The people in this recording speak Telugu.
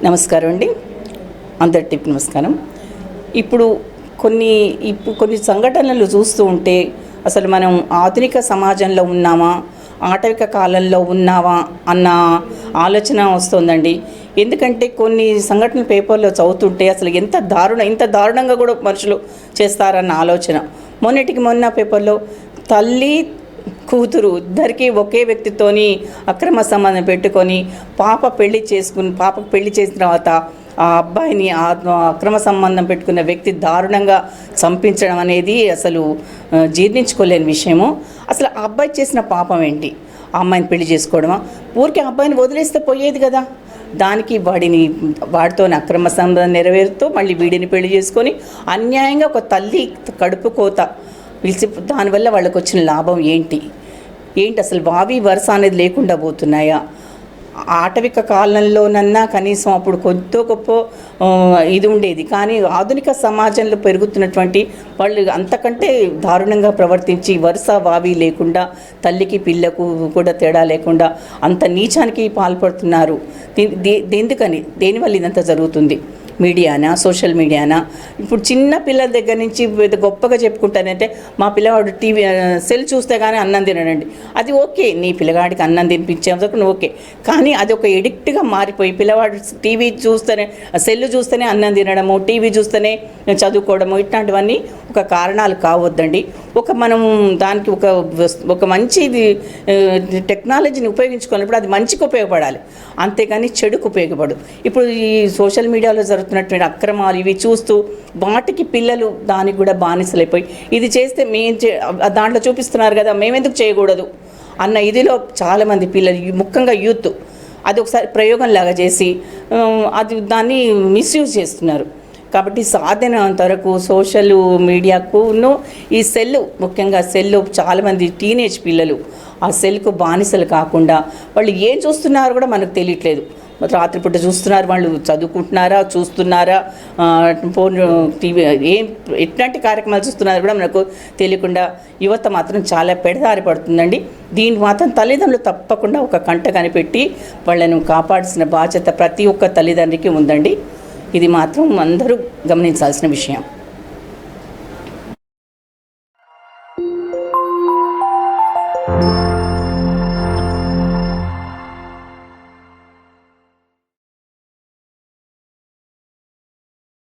నమస్కారం అండి, అందరికీ నమస్కారం. ఇప్పుడు కొన్ని సంఘటనలు చూస్తూ ఉంటే అసలు మనం ఆధునిక సమాజంలో ఉన్నామా, ఆటవిక కాలంలో ఉన్నావా అన్న ఆలోచన వస్తుందండి. ఎందుకంటే కొన్ని సంఘటనలు పేపర్లో చదువుతుంటే అసలు ఇంత దారుణంగా కూడా మనుషులు చేస్తారన్న ఆలోచన. మొన్నటికి మొన్న పేపర్లో తల్లి కూతురు ఇద్దరికి ఒకే వ్యక్తితోని అక్రమ సంబంధం పెట్టుకొని పాపకు పెళ్లి చేసిన తర్వాత ఆ అబ్బాయిని అక్రమ సంబంధం పెట్టుకున్న వ్యక్తి దారుణంగా చంపించడం అనేది అసలు జీర్ణించుకోలేని విషయము. అసలు ఆ అబ్బాయి చేసిన పాపం ఏంటి? ఆ అమ్మాయిని పెళ్లి చేసుకోవడమా? ఊరికి అబ్బాయిని వదిలేస్తే పోయేది కదా. దానికి వాడితో అక్రమ సంబంధం నెరవేరుతూ మళ్ళీ వీడిని పెళ్లి చేసుకొని అన్యాయంగా ఒక తల్లి కడుపు కోత పిలిచి దానివల్ల వాళ్ళకు వచ్చిన లాభం ఏంటి అసలు వావి వరుస అనేది లేకుండా పోతున్నాయా? ఆటవిక కాలంలోనన్నా కనీసం అప్పుడు కొద్దో గొప్ప ఇది ఉండేది, కానీ ఆధునిక సమాజంలో పెరుగుతున్నటువంటి వాళ్ళు అంతకంటే దారుణంగా ప్రవర్తించి వరుస వావి లేకుండా తల్లికి పిల్లకు కూడా తేడా లేకుండా అంత నీచానికి పాల్పడుతున్నారు. ఎందుకని, దేనివల్ల ఇదంతా జరుగుతుంది? మీడియానా, సోషల్ మీడియానా? ఇప్పుడు చిన్న పిల్లల దగ్గర నుంచి గొప్పగా చెప్పుకుంటానంటే మా పిల్లవాడు సెల్ చూస్తే కానీ అన్నం తినడండి. అది ఓకే, నీ పిల్లగాడికి అన్నం తినిపించేందుకు ఓకే, కానీ అది ఒక ఎడిక్ట్గా మారిపోయి పిల్లవాడు సెల్ చూస్తేనే అన్నం తినడము, టీవీ చూస్తేనే చదువుకోవడము, ఇట్లాంటివన్నీ ఒక కారణాలు కావద్దండి. మనం దానికి ఒక మంచి టెక్నాలజీని ఉపయోగించుకున్నప్పుడు అది మంచికి ఉపయోగపడాలి, అంతేగాని చెడుకు ఉపయోగపడు. ఇప్పుడు ఈ సోషల్ మీడియాలో జరుగుతున్నటువంటి అక్రమాలు ఇవి చూస్తూ వాటికి పిల్లలు దానికి కూడా బానిసలైపోయి ఇది చేస్తే దాంట్లో చూపిస్తున్నారు కదా, మేమెందుకు చేయకూడదు అన్న ఇదిలో చాలామంది పిల్లలు, ముఖ్యంగా యూత్, అది ఒకసారి ప్రయోగంలాగా చేసి దాన్ని మిస్యూజ్ చేస్తున్నారు. కాబట్టి సాధ్యమైనంత వరకు సోషల్ మీడియాకును ఈ ముఖ్యంగా చాలామంది టీనేజ్ పిల్లలు ఆ సెల్కు బానిసలు కాకుండా వాళ్ళు ఏం చూస్తున్నారో కూడా మనకు తెలియట్లేదు. రాత్రిపూట చూస్తున్నారు, వాళ్ళు చదువుకుంటున్నారా, చూస్తున్నారా, ఫోన్, టీవీ ఎట్లాంటి కార్యక్రమాలు చూస్తున్నారో కూడా మనకు తెలియకుండా యువత మాత్రం చాలా పెడదారి పడుతుందండి. దీన్ని మాత్రం తల్లిదండ్రులు తప్పకుండా ఒక కంట కనిపెట్టి వాళ్ళను కాపాడాల్సిన బాధ్యత ప్రతి ఒక్క తల్లిదండ్రికి ఉందండి. ఇది మాత్రం అందరూ గమనించాల్సిన విషయం.